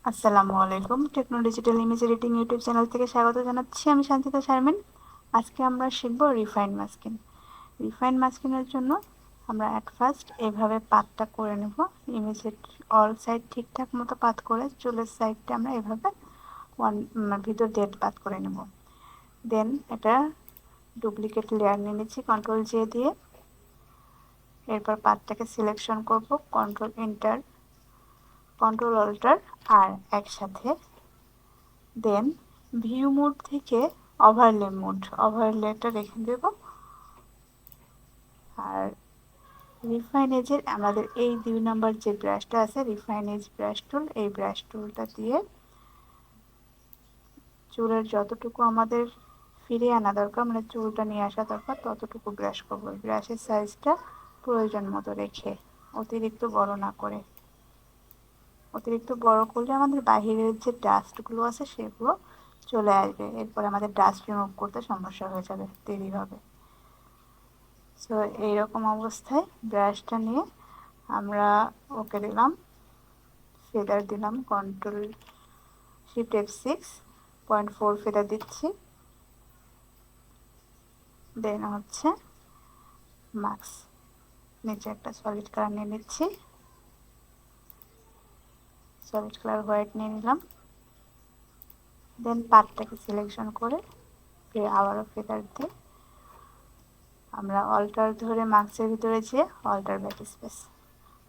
আসসালামু আলাইকুম। Techno digital image editing YouTube channel থেকে স্বাগত জানাচ্ছি। আমি শান্তিতা শারমিন। আজকে আমরা শিখব রিফাইন মাস্কিং। রিফাইন মাস্কিংয়ের জন্য আমরা অ্যাট ফার্স্ট এভাবে পাতটা করে নেব। ইমেজের অল সাইড ঠিকঠাক মতো পাত করে চুলের সাইডটা আমরা এভাবে ভিতর দিয়ে পাত করে নেব। দেন একটা ডুপ্লিকেট লেয়ার নিয়ে নিচ্ছি কন্ট্রোল জে দিয়ে। এরপর পাতটাকে সিলেকশন করব, কন্ট্রোল এন্টার, কন্ট্রোল অল্টার আর একসাথে। দেন ভিউ মোড থেকে ওভারলেটা রেখে দেব। আর রিফাইন এজের আমাদের এই 2 নম্বর যে ব্রাশটা আছে রিফাইন এজ ব্রাশ টুল, এই ব্রাশ টুলটা দিয়ে চুলের যতটুকু আমাদের ফিরিয়ে আনা দরকার, মানে চুলটা নিয়ে আসা দরকার, ততটুকু ব্রাশ করবো। ব্রাশের সাইজটা প্রয়োজন মতো রেখে, অতিরিক্ত বড় না করে। অতিরিক্ত বড় করলে আমাদের বাহিরের যে ডাস্টগুলো আছে সেগুলো চলে আসবে, এরপর আমাদের ডাস্ট রিমুভ করতে সমস্যা হয়ে যাবে, দেরি হবে। সো এইরকম অবস্থায় ব্রাশটা নিয়ে আমরা ওকে দিলাম, ফেদার দিলাম, কন্ট্রোল শিফট F6, 0.4 ফেদার দিচ্ছি। দেন হচ্ছে মাস্ক, নিচে একটা সলিড কালার নিয়ে নিচ্ছি, সলিড কালার হোয়াইট নিয়ে নিলাম। দেন পাতটাকে সিলেকশন করে আবারও ফেদার দিয়ে আমরা অল্টার ধরে মাস্কের ভিতরে যেয়ে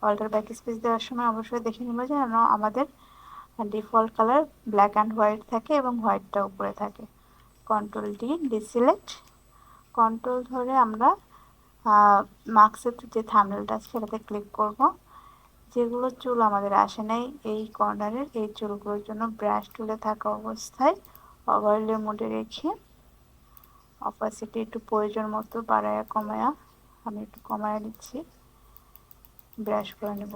অল্টার ব্যাক স্পেস দেওয়ার সময় অবশ্যই দেখে নিব যে যেন আমাদের default colour black and white থাকে এবং হোয়াইটটা উপরে থাকে। কন্ট্রোল ডি, ডিসিলেক্ট, কন্ট্রোল ধরে আমরা মাস্কের যে থাম্বনেলটা আছে সেটাতে ক্লিক করব। যেগুলো চুল আমাদের আসে নাই এই কর্নারের, এই চুলগুলোর জন্য ব্রাশ টুলে থাকা অবস্থায় ওভারলে মোডে রেখে অপাসিটি একটু প্রয়োজন মতো বাড়ায়া কমায়া, আমি একটু কমায়া নিচ্ছি, ব্রাশ করে নেব।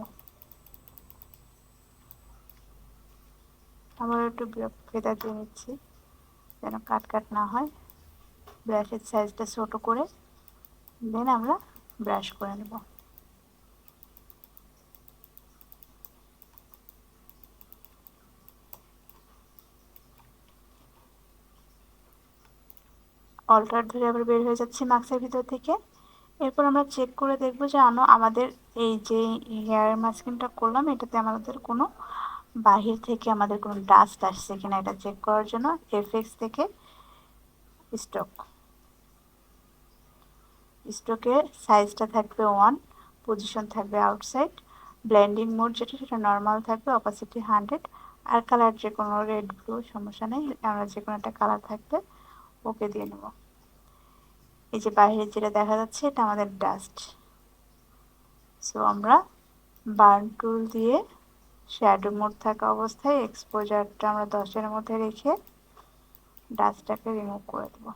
আবার একটু ফেদার দিয়ে নিচ্ছি যেন কাট না হয়। ব্রাশের সাইজটা ছোট করে দেন আমরা ব্রাশ করে নেব। অল্টার ধরে আবার বের হয়ে যাচ্ছে মাস্কের ভিতর থেকে। এরপর আমরা চেক করে দেখব যে আমাদের এই যে হেয়ার মাস্কিংটা করলাম এটাতে আমাদের কোনো বাহির থেকে আমাদের কোনো ডাস্ট আসছে কিনা এটা চেক করার জন্য এফএক্স থেকে স্টকের সাইজটা থাকবে 1, পজিশন থাকবে আউটসাইড, ব্লেন্ডিং মোড যেটা সেটা নর্মাল থাকবে, অপাসিটি 100, আর কালার যে কোনো রেড ব্লু সমস্যা নেই, আমরা যে কোনো একটা কালার থাকবে ওকে দিয়ে নেব। এই যে বাইরে যেটা দেখা যাচ্ছে এটা আমাদের ডাস্ট। সো আমরা বার্ন টুল দিয়ে শ্যাডো মোড থাকা অবস্থায় এক্সপোজারটা আমরা 10-এর মধ্যে রেখে ডাস্টটাকে রিমুভ করে দেবো।